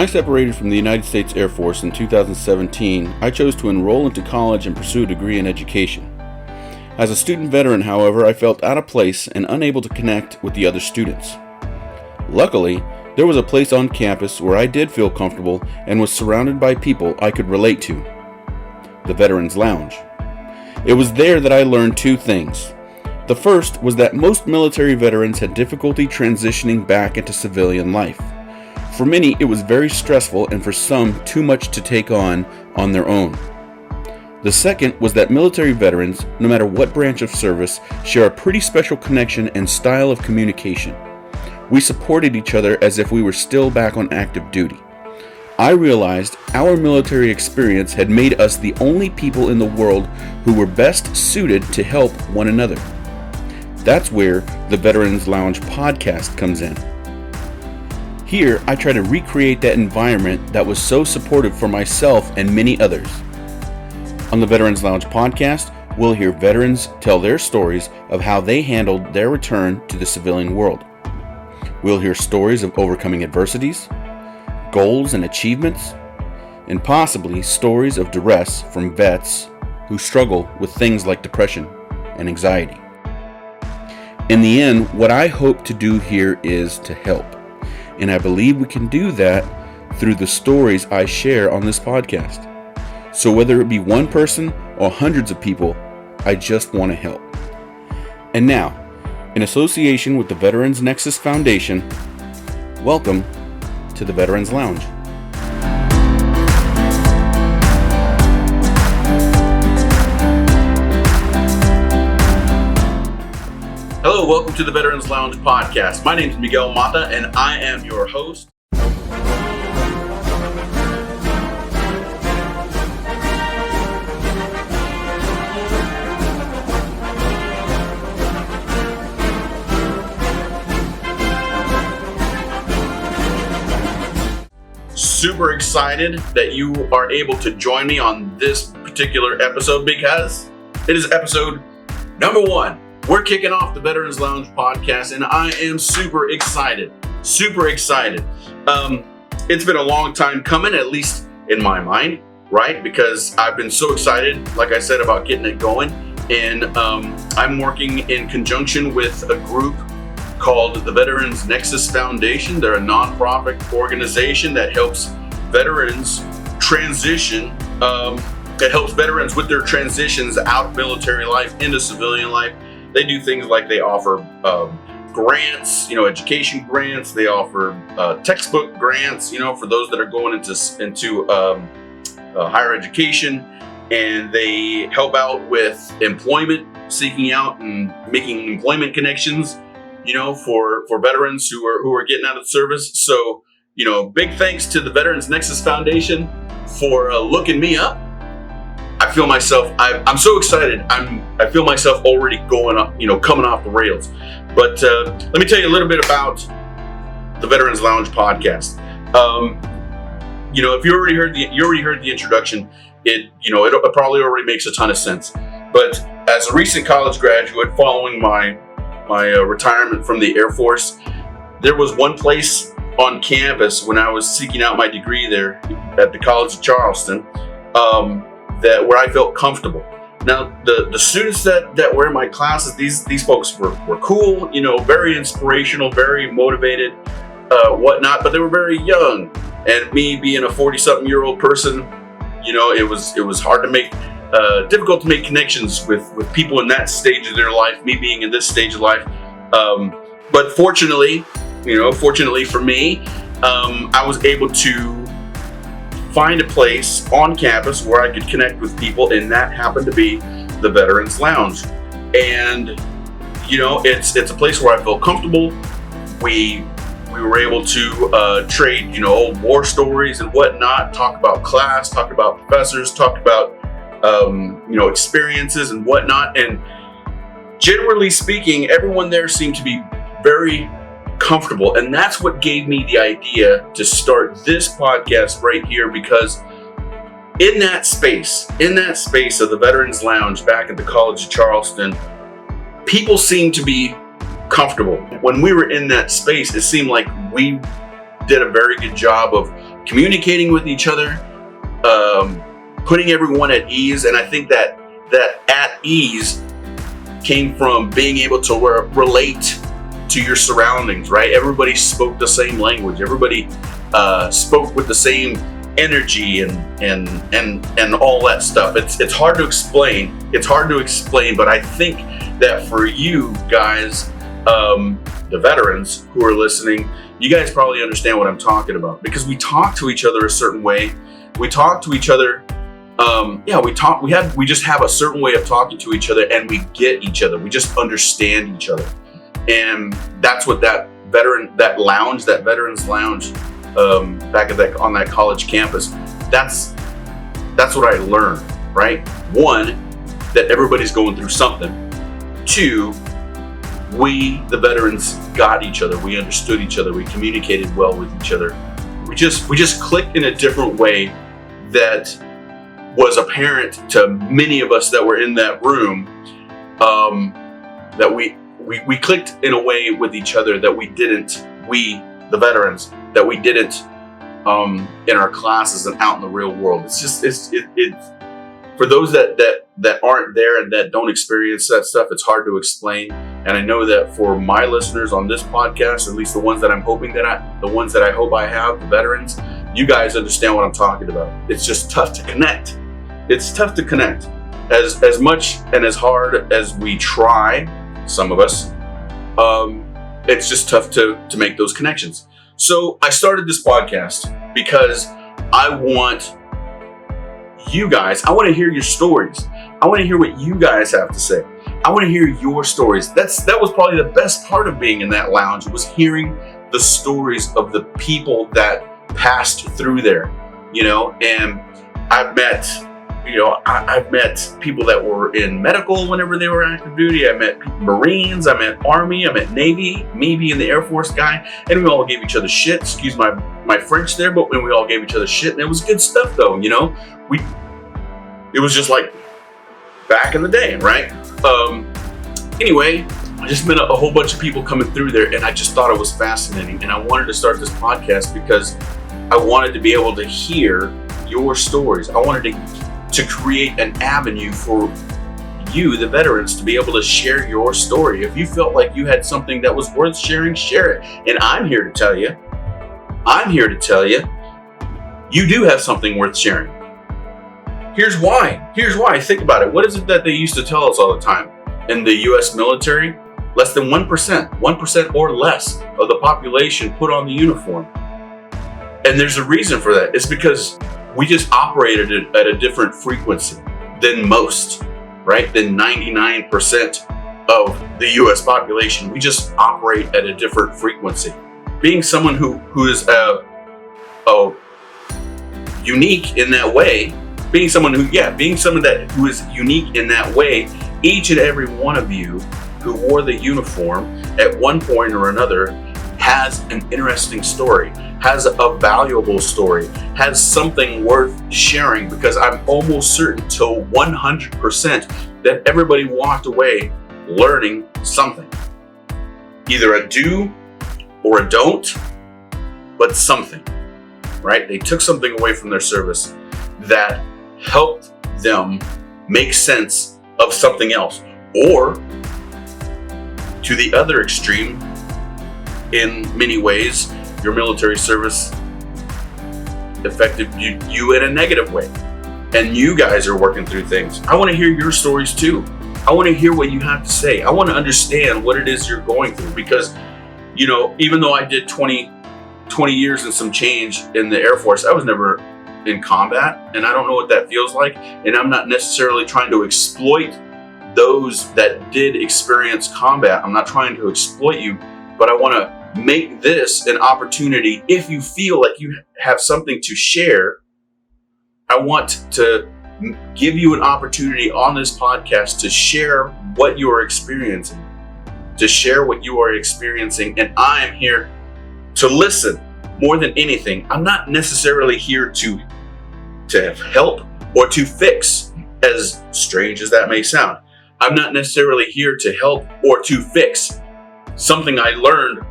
I separated from the United States Air Force in 2017, I chose to enroll into college and pursue a degree in education. As a student veteran, however, I felt out of place and unable to connect with the other students. Luckily, there was a place on campus where I did feel comfortable and was surrounded by people I could relate to: the Veterans Lounge. It was there that I learned two things. The first was that most military veterans had difficulty transitioning back into civilian life. For many, it was very stressful, and for some, too much to take on their own. The second was that military veterans, no matter what branch of service, share a pretty special connection and style of communication. We supported each other as if we were still back on active duty. I realized our military experience had made us the only people in the world who were best suited to help one another. That's where the Veterans Lounge podcast comes in. Here, I try to recreate that environment that was so supportive for myself and many others. On the Veterans Lounge podcast, we'll hear veterans tell their stories of how they handled their return to the civilian world. We'll hear stories of overcoming adversities, goals and achievements, and possibly stories of duress from vets who struggle with things like depression and anxiety. In the end, what I hope to do here is to help, and I believe we can do that through the stories I share on this podcast. So whether it be one person or hundreds of people, I just want to help. And now, in association with the Veterans Nexus Foundation, welcome to the Veterans Lounge. Hello, welcome to the Veterans Lounge podcast. My name is Miguel and I am your host. Super excited that you are able to join me on this particular episode because it is episode number 1. We're kicking off the Veterans Lounge podcast and I am super excited. It's been a long time coming, at least in my mind, right? Because I've been so excited, like I said, about getting it going. And I'm working in conjunction with a group called the Veterans Nexus Foundation. They're a nonprofit organization that helps veterans transition, that helps veterans with their transitions out of military life into civilian life. They do things like they offer grants, education grants. They offer textbook grants, for those that are going into higher education, and they help out with employment, seeking out and making employment connections, for veterans who are getting out of service. So, big thanks to the Veterans Nexus Foundation for looking me up. I feel myself, I'm so excited. I feel myself already going up, coming off the rails. But let me tell you a little bit about the Veterans Lounge podcast. If you already heard the introduction, it probably already makes a ton of sense. But as a recent college graduate following my retirement from the Air Force, there was one place on campus when I was seeking out my degree there at the College of Charleston, where I felt comfortable. Now, the students that were in my classes, these folks were cool, very inspirational, very motivated, whatnot, but they were very young. And me being a 40-something-year-old person, it was hard to make, difficult to make connections with people in that stage of their life, me being in this stage of life. But fortunately for me, I was able to find a place on campus where I could connect with people, and that happened to be the Veterans Lounge. And it's a place where I feel comfortable. We were able to trade old war stories and whatnot, talk about class, talk about professors, talk about experiences and whatnot. And generally speaking, everyone there seemed to be very comfortable, and that's what gave me the idea to start this podcast right here, because in that space of the Veterans Lounge back at the College of Charleston, people seemed to be comfortable. When we were in that space, it seemed like we did a very good job of communicating with each other, putting everyone at ease. And I think that at ease came from being able to relate to your surroundings, right? Everybody spoke the same language. Everybody spoke with the same energy and all that stuff. It's hard to explain. But I think that for you guys, the veterans who are listening, you guys probably understand what I'm talking about, because we talk to each other a certain way. We talk to each other. We just have a certain way of talking to each other, and we get each other. We just understand each other. And that's what that veterans lounge, back on that college campus, that's what I learned, right? One, that everybody's going through something. Two, we, the veterans, got each other. We understood each other. We communicated well with each other. We just clicked in a different way that was apparent to many of us that were in that room. That we clicked in a way with each other that we, the veterans, that we didn't in our classes and out in the real world. It's for those that aren't there and that don't experience that stuff, it's hard to explain. And I know that for my listeners on this podcast, at least the ones that I hope I have, the veterans, you guys understand what I'm talking about. It's just tough to connect. It's tough to connect. As much and as hard as we try, some of us, it's just tough to make those connections. So I started this podcast because I want you guys, I want to hear your stories. I want to hear what you guys have to say. I want to hear your stories. That was probably the best part of being in that lounge, was hearing the stories of the people that passed through there, and I've met people that were in medical whenever they were active duty. I met Marines, I met Army, I met Navy, me being the Air Force guy, and we all gave each other shit. Excuse my French there, but when we all gave each other shit, and it was good stuff though, it was just like back in the day, right? Anyway, I just met a whole bunch of people coming through there, and I just thought it was fascinating, and I wanted to start this podcast because I wanted to be able to hear your stories. I wanted to create an avenue for you, the veterans, to be able to share your story. If you felt like you had something that was worth sharing, share it. And I'm here to tell you, you do have something worth sharing. Here's why. Think about it. What is it that they used to tell us all the time? In the U.S. military, less than 1% or less of the population put on the uniform. And there's a reason for that. It's because we just operated at a different frequency than most, right? Than 99% of the U.S. population. We just operate at a different frequency. Being someone who is unique in that way, being someone who is unique in that way, each and every one of you who wore the uniform at one point or another has an interesting story, has a valuable story, has something worth sharing, because I'm almost certain to 100% that everybody walked away learning something. Either a do or a don't, but something, right? They took something away from their service that helped them make sense of something else. Or to the other extreme, in many ways, your military service affected you in a negative way. And you guys are working through things. I want to hear your stories too. I want to hear what you have to say. I want to understand what it is you're going through, because, even though I did 20 years and some change in the Air Force, I was never in combat, and I don't know what that feels like. And I'm not necessarily trying to exploit those that did experience combat. I'm not trying to exploit you, but I want to make this an opportunity. If you feel like you have something to share, I want to give you an opportunity on this podcast to share what you are experiencing, and I'm here to listen more than anything. I'm not necessarily here to help or to fix, as strange as that may sound. I'm not necessarily here to help or to fix. Something I learned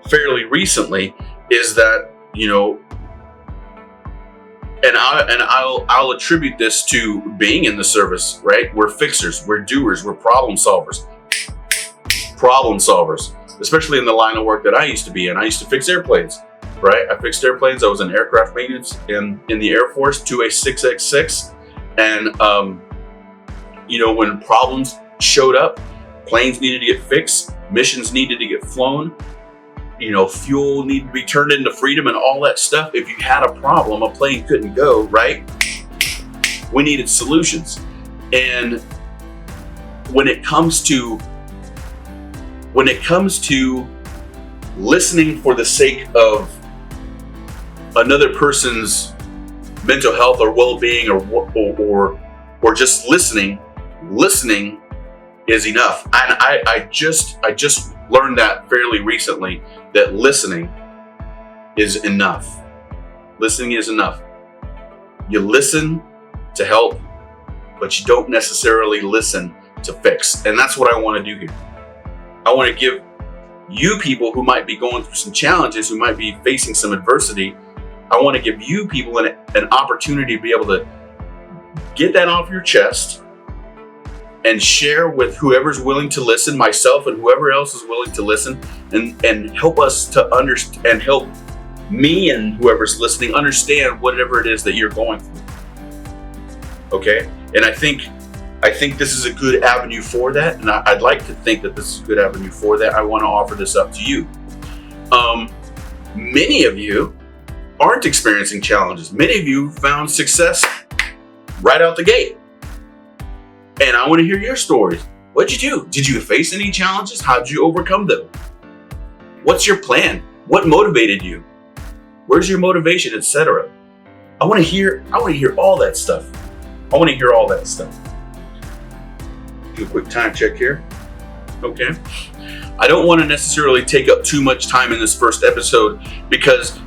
fairly recently is that, And I'll attribute this to being in the service, right? We're fixers, we're doers, we're problem solvers, especially in the line of work that I used to be in. I used to fix airplanes, right? I fixed airplanes. I was in aircraft maintenance in the Air Force, 2A6X6. And, when problems showed up, planes needed to get fixed, missions needed to get flown, fuel needed to be turned into freedom and all that stuff. If you had a problem, a plane couldn't go, right? We needed solutions. And when it comes to listening for the sake of another person's mental health or well-being or just listening is enough. And I just learned that fairly recently, that listening is enough. Listening is enough. You listen to help, but you don't necessarily listen to fix. And that's what I want to do here. I want to give you people who might be going through some challenges, who might be facing some adversity, I want to give you people an opportunity to be able to get that off your chest and share with whoever's willing to listen, myself and whoever else is willing to listen, and help us to understand, and help me and whoever's listening understand whatever it is that you're going through. Okay? And I think this is a good avenue for that, and I'd like to think that this is a good avenue for that. I want to offer this up to you. Many of you aren't experiencing challenges. Many of you found success right out the gate. And I want to hear your stories. What'd you do? Did you face any challenges? How'd you overcome them? What's your plan? What motivated you? Where's your motivation, etc.? I want to hear all that stuff. Do a quick time check here. Okay. I don't want to necessarily take up too much time in this first episode, because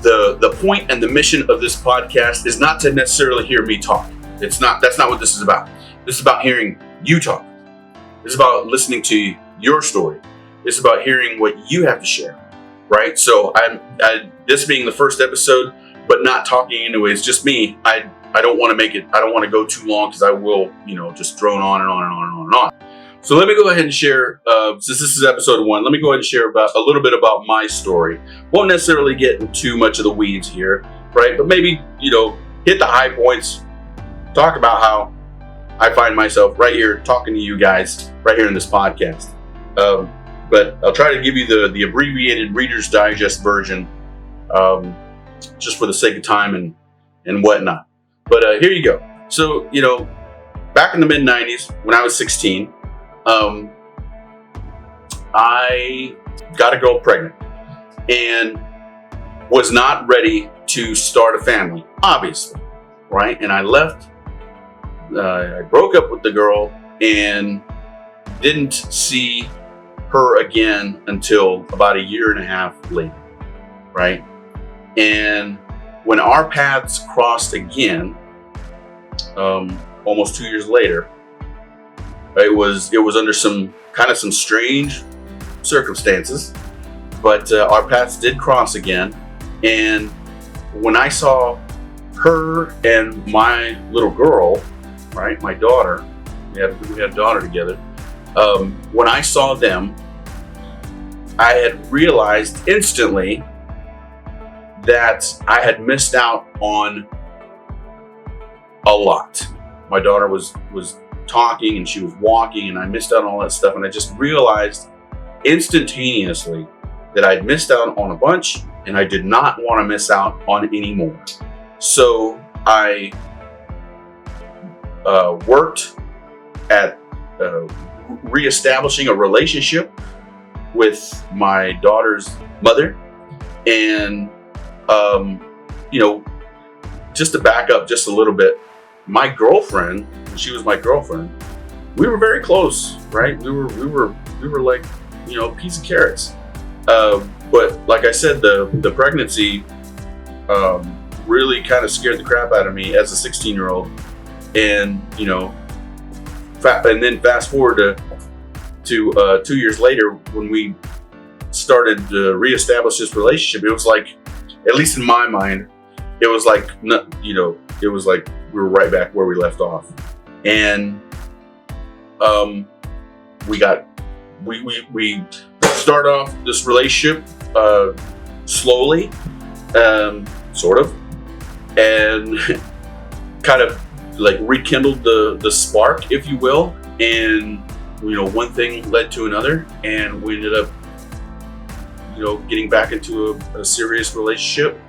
the point and the mission of this podcast is not to necessarily hear me talk. That's not what this is about. This is about hearing you talk. This is about listening to your story. This is about hearing what you have to share, right? So this being the first episode, but not talking into it, it's just me. I don't want to go too long, because I will, just drone on and on and on and on and on. So let me go ahead and share, since this is episode 1, let me go ahead and share a little bit about my story. Won't necessarily get into too much of the weeds here, right? But maybe, hit the high points, talk about how I find myself right here talking to you guys right here in this podcast. But I'll try to give you the abbreviated Reader's Digest version, just for the sake of time and whatnot. But here you go. So, back in the mid-90s, when I was 16, I got a girl pregnant and was not ready to start a family, obviously, right? And I left. I broke up with the girl and didn't see her again until about a year and a half later, right? And when our paths crossed again, almost 2 years later, it was under some strange circumstances, but our paths did cross again. And when I saw her and my little girl, right, my daughter, we had a daughter together. When I saw them, I had realized instantly that I had missed out on a lot. My daughter was talking and she was walking, and I missed out on all that stuff. And I just realized instantaneously that I'd missed out on a bunch, and I did not want to miss out on any more. So I worked at reestablishing a relationship with my daughter's mother. And just to back up just a little bit, my girlfriend, she was my girlfriend, we were very close, right? We were like, piece of carrots. But like I said, the pregnancy really kind of scared the crap out of me as a 16-year-old. And and then fast forward to 2 years later, when we started to reestablish this relationship, it was like, at least in my mind, it was like, it was like we were right back where we left off. And we start off this relationship slowly, sort of, and kind of like rekindled the spark, if you will. And one thing led to another, and we ended up getting back into a serious relationship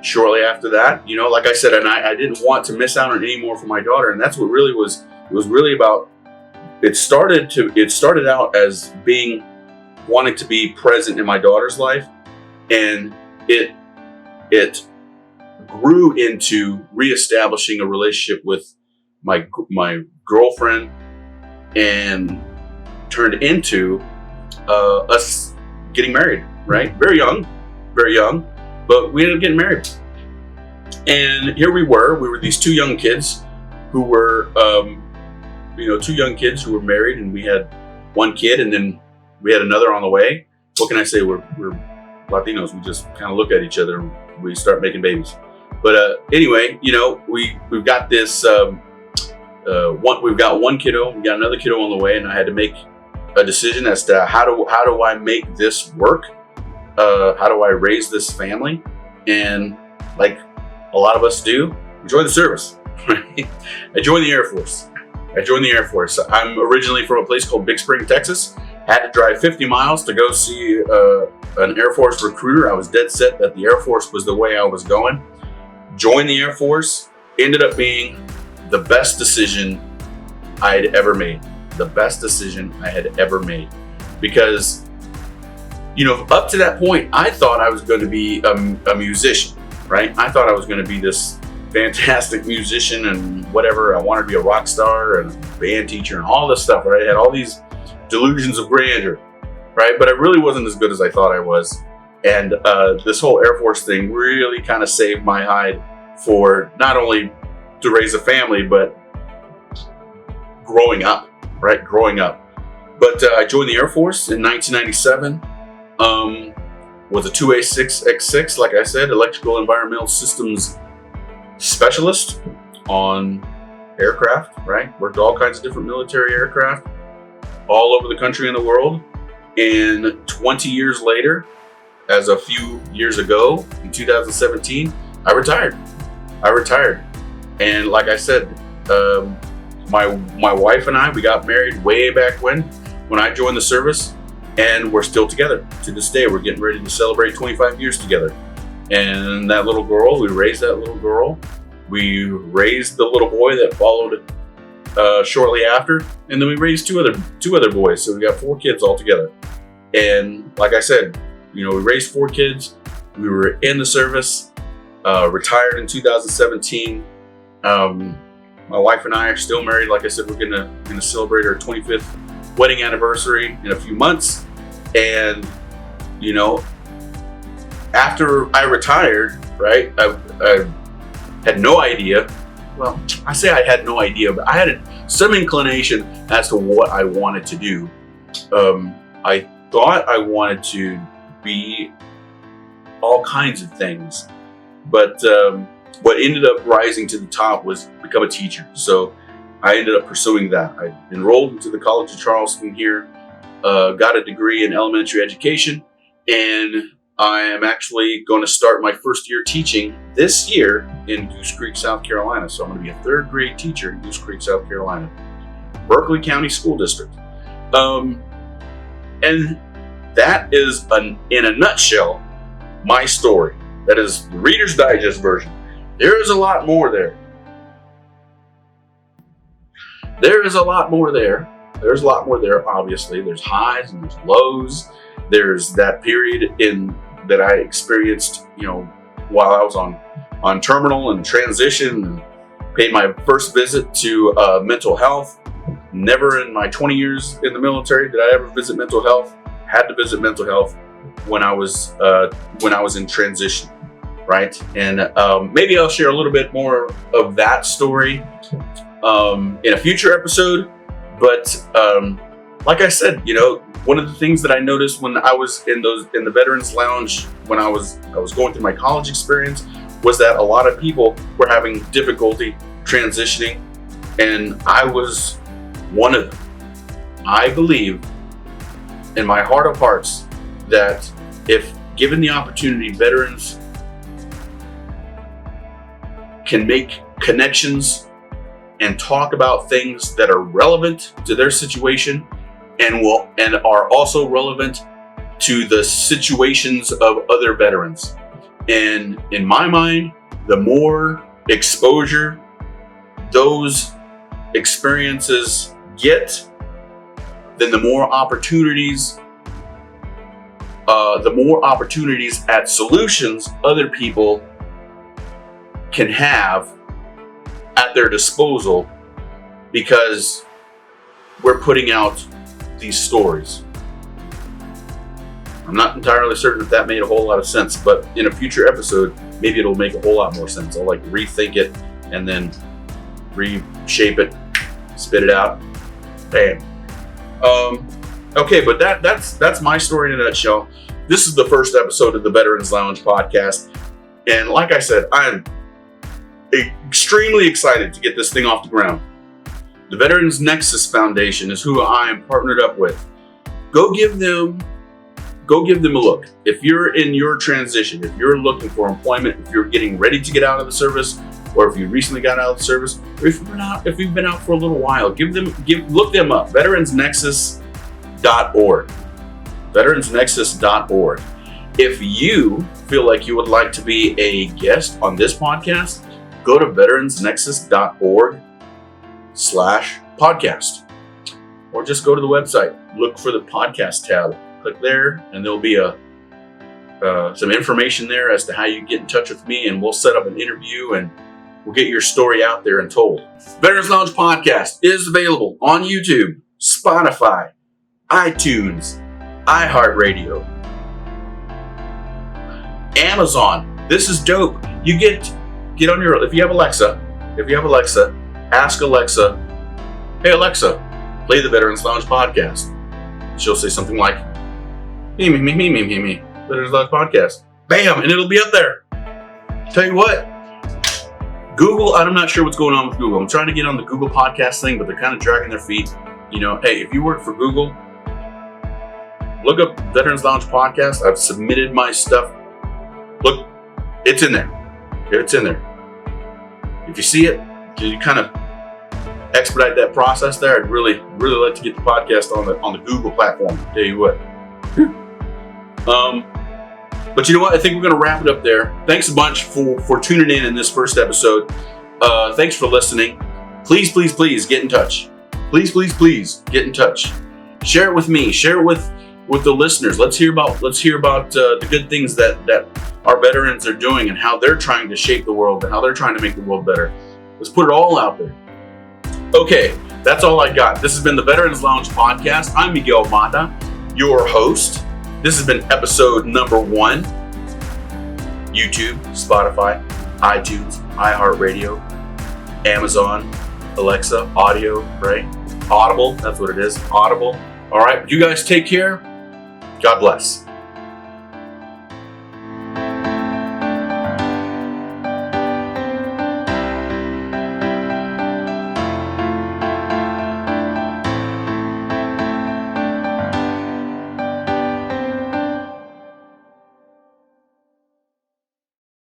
shortly after that. Like I said, and I didn't want to miss out on any more for my daughter, and that's what really was. It was really about. It started out as wanting to be present in my daughter's life, and it grew into reestablishing a relationship with my girlfriend, and turned into us getting married. Right, very young, but we ended up getting married. And here we were these two young kids who were married, and we had one kid, and then we had another on the way. What can I say? We're Latinos. We just kind of look at each other and we start making babies. But anyway, we've got this. We've got one kiddo. We got another kiddo on the way, and I had to make a decision as to how do I make this work? How do I raise this family? And like a lot of us do, join the service. Right? I joined the Air Force. I'm originally from a place called Big Spring, Texas. Had to drive 50 miles to go see an Air Force recruiter. I was dead set that the Air Force was the way I was going. Joined the Air Force. Ended up being the best decision I had ever made. Because, up to that point, I thought I was going to be a musician, right? I thought I was going to be this fantastic musician and whatever. I wanted to be a rock star and a band teacher and all this stuff, right? I had all these delusions of grandeur, right? But I really wasn't as good as I thought I was. And this whole Air Force thing really kind of saved my hide for not only to raise a family, but growing up, right? But I joined the Air Force in 1997. Was a 2A6X6, like I said, electrical environmental systems specialist on aircraft, right? Worked all kinds of different military aircraft all over the country and the world. And 20 years later, as a few years ago, in 2017, I retired. And like I said, my wife and I, we got married way back when I joined the service, and we're still together to this day. We're getting ready to celebrate 25 years together. And that little girl, we raised that little girl. We raised the little boy that followed shortly after, and then we raised two other boys. So we got 4 kids all together. And like I said, we raised 4 kids. We were in the service, retired in 2017. My wife and I are still married. Like I said, we're gonna celebrate our 25th wedding anniversary in a few months. And after I retired, right, I had no idea. Well, I say I had no idea, but I had some inclination as to what I wanted to do. I thought I wanted to be all kinds of things, but what ended up rising to the top was become a teacher. So I ended up pursuing that. I enrolled into the College of Charleston here, got a degree in elementary education, and I am actually going to start my first year teaching this year in Goose Creek, South Carolina. So I'm going to be a 3rd grade teacher in Goose Creek, South Carolina, Berkeley County School District. And that is, in a nutshell, my story. That is the Reader's Digest version. There is a lot more there. There's a lot more there, obviously. There's highs and there's lows. There's that period that I experienced, while I was on terminal and transition, and paid my first visit to mental health. Never in my 20 years in the military did I ever visit mental health. Had to visit mental health when I was in transition, right? And maybe I'll share a little bit more of that story in a future episode. But like I said, one of the things that I noticed when I was in the Veterans Lounge, when I was going through my college experience, was that a lot of people were having difficulty transitioning, and I was one of them. I believe in my heart of hearts that if given the opportunity, veterans can make connections and talk about things that are relevant to their situation and are also relevant to the situations of other veterans. And in my mind, the more exposure those experiences get, then the more opportunities at solutions other people can have at their disposal, because we're putting out these stories. I'm not entirely certain if that made a whole lot of sense, but in a future episode, maybe it'll make a whole lot more sense. I'll rethink it and then reshape it, spit it out. Bam. Okay, but that's my story in a nutshell. This is the first episode of the Veterans Lounge podcast. And like I said, I'm extremely excited to get this thing off the ground. The Veterans Nexus Foundation is who I am partnered up with. Go give them a look. If you're in your transition, if you're looking for employment, if you're getting ready to get out of the service, or if you recently got out of the service, or if you've been out for a little while, look them up. VeteransNexus.org. VeteransNexus.org. If you feel like you would like to be a guest on this podcast, go to VeteransNexus.org/podcast. Or just go to the website, look for the podcast tab, click there, and there'll be some information there as to how you get in touch with me, and we'll set up an interview and we'll get your story out there and told. Veterans Lounge Podcast is available on YouTube, Spotify, iTunes, iHeartRadio, Amazon. This is dope. You get on your, if you have Alexa, ask Alexa, hey Alexa, play the Veterans Lounge Podcast. She'll say something like, me, Veterans Lounge Podcast. Bam, and it'll be up there. Tell you what, Google, I'm not sure what's going on with Google. I'm trying to get on the Google podcast thing, but they're kind of dragging their feet. Hey, if you work for Google, look up Veterans Lounge Podcast. I've submitted my stuff. Look, it's in there. It's in there. If you see it, you kind of expedite that process there. I'd really like to get the podcast on the Google platform. Tell you what. But you know what? I think we're going to wrap it up there. Thanks a bunch for tuning in this first episode. Thanks for listening. Please get in touch. Please get in touch. Share it with me. Share it with the listeners. Let's hear about the good things that our veterans are doing and how they're trying to shape the world and how they're trying to make the world better. Let's put it all out there. Okay, that's all I got. This has been the Veterans Lounge Podcast. I'm Miguel Mata, your host. This has been episode number 1. YouTube, Spotify, iTunes, iHeartRadio, Amazon, Alexa, audio, right? Audible, that's what it is, Audible. All right, you guys take care. God bless.